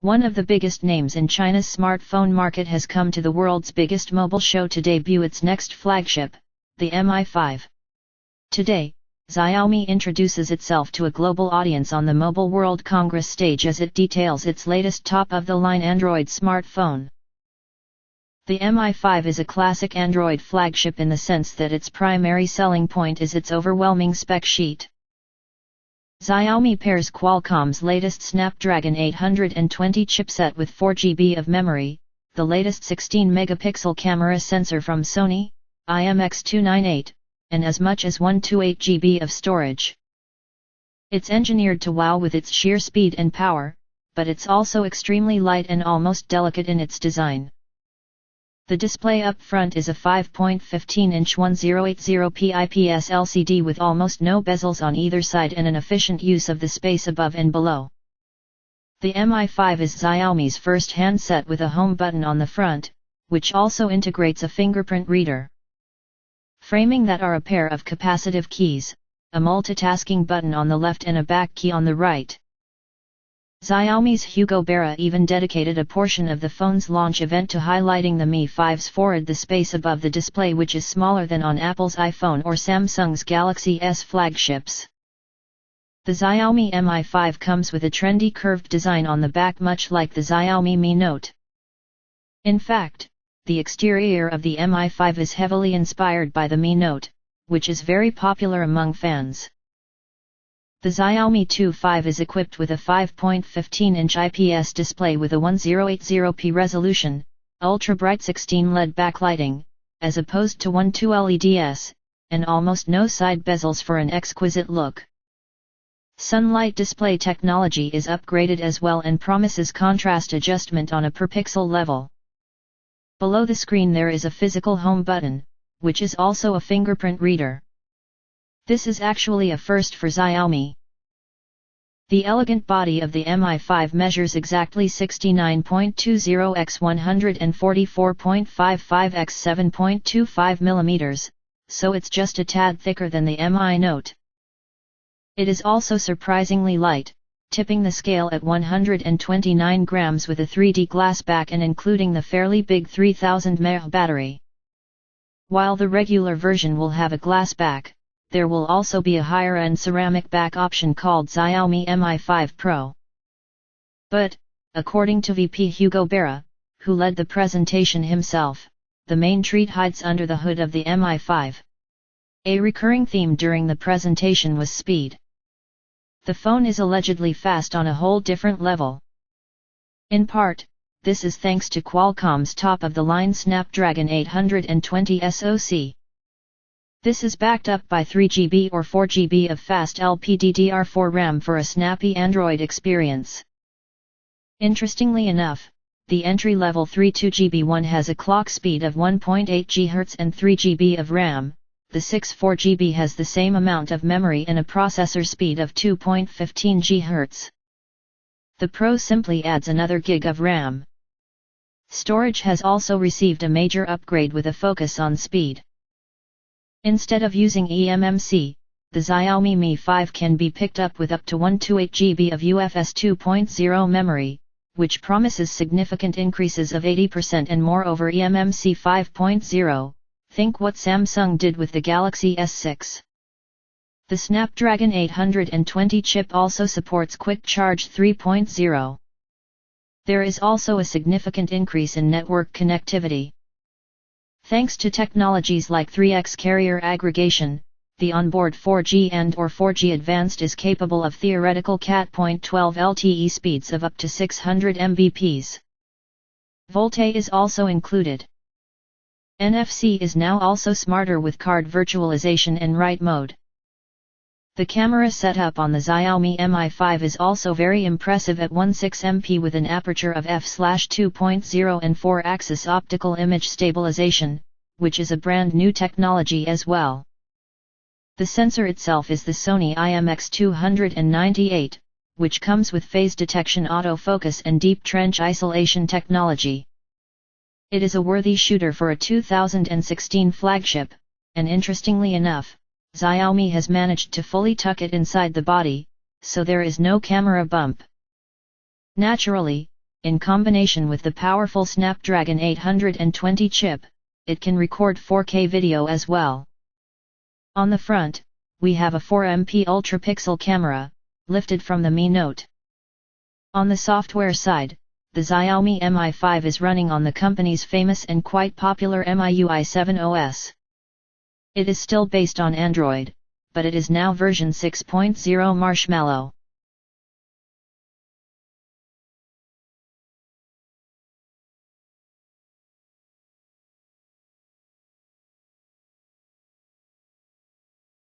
One of the biggest names in China's smartphone market has come to the world's biggest mobile show to debut its next flagship, the Mi 5. Today, Xiaomi introduces itself to a global audience on the Mobile World Congress stage as it details its latest top-of-the-line Android smartphone. The Mi 5 is a classic Android flagship in the sense that its primary selling point is its overwhelming spec sheet. Xiaomi pairs Qualcomm's latest Snapdragon 820 chipset with 4GB of memory, the latest 16-megapixel camera sensor from Sony, IMX298, and as much as 128GB of storage. It's engineered to wow with its sheer speed and power, but it's also extremely light and almost delicate in its design. The display up front is a 5.15-inch 1080p IPS LCD with almost no bezels on either side and an efficient use of the space above and below. The Mi 5 is Xiaomi's first handset with a home button on the front, which also integrates a fingerprint reader. Framing that are a pair of capacitive keys, a multitasking button on the left and a back key on the right. Xiaomi's Hugo Barra even dedicated a portion of the phone's launch event to highlighting the Mi 5's forward the space above the display, which is smaller than on Apple's iPhone or Samsung's Galaxy S flagships. The Xiaomi Mi 5 comes with a trendy curved design on the back, much like the Xiaomi Mi Note. In fact, the exterior of the Mi 5 is heavily inspired by the Mi Note, which is very popular among fans. The Xiaomi 5 is equipped with a 5.15-inch IPS display with a 1080p resolution, ultra-bright 16 LED backlighting, as opposed to 12 LEDs, and almost no side bezels for an exquisite look. Sunlight display technology is upgraded as well and promises contrast adjustment on a per-pixel level. Below the screen there is a physical home button, which is also a fingerprint reader. This is actually a first for Xiaomi. The elegant body of the Mi 5 measures exactly 69.20 x 144.55 x 7.25 mm, so it's just a tad thicker than the Mi Note. It is also surprisingly light, tipping the scale at 129 grams with a 3D glass back and including the fairly big 3000 mAh battery. While the regular version will have a glass back, there will also be a higher-end ceramic back option called Xiaomi Mi 5 Pro. But, according to VP Hugo Barra, who led the presentation himself, the main treat hides under the hood of the Mi 5. A recurring theme during the presentation was speed. The phone is allegedly fast on a whole different level. In part, this is thanks to Qualcomm's top-of-the-line Snapdragon 820 SoC. This is backed up by 3GB or 4GB of fast LPDDR4 RAM for a snappy Android experience. Interestingly enough, the entry-level 32GB one has a clock speed of 1.8 GHz and 3GB of RAM. The 64GB has the same amount of memory and a processor speed of 2.15 GHz. The Pro simply adds another gig of RAM. Storage has also received a major upgrade with a focus on speed. Instead of using eMMC, the Xiaomi Mi 5 can be picked up with up to 128GB of UFS 2.0 memory, which promises significant increases of 80% and more over eMMC 5.0. Think what Samsung did with the Galaxy S6. The Snapdragon 820 chip also supports Quick Charge 3.0. There is also a significant increase in network connectivity. Thanks to technologies like 3x carrier aggregation, the onboard 4G and/or 4G Advanced is capable of theoretical Cat.12 LTE speeds of up to 600 Mbps. VoLTE is also included. NFC is now also smarter with card virtualization and write mode. The camera setup on the Xiaomi Mi 5 is also very impressive at 16MP with an aperture of f/2.0 and 4-axis optical image stabilization, which is a brand new technology as well. The sensor itself is the Sony IMX298, which comes with phase detection autofocus and deep trench isolation technology. It is a worthy shooter for a 2016 flagship, and interestingly enough, Xiaomi has managed to fully tuck it inside the body, so there is no camera bump. Naturally, In combination with the powerful Snapdragon 820 chip, it can record 4K video as well. On the front, we have a 4MP ultra-pixel camera, lifted from the Mi Note. On the software side, the Xiaomi Mi 5 is running on the company's famous and quite popular MIUI 7 OS. It is still based on Android, but it is now version 6.0 Marshmallow.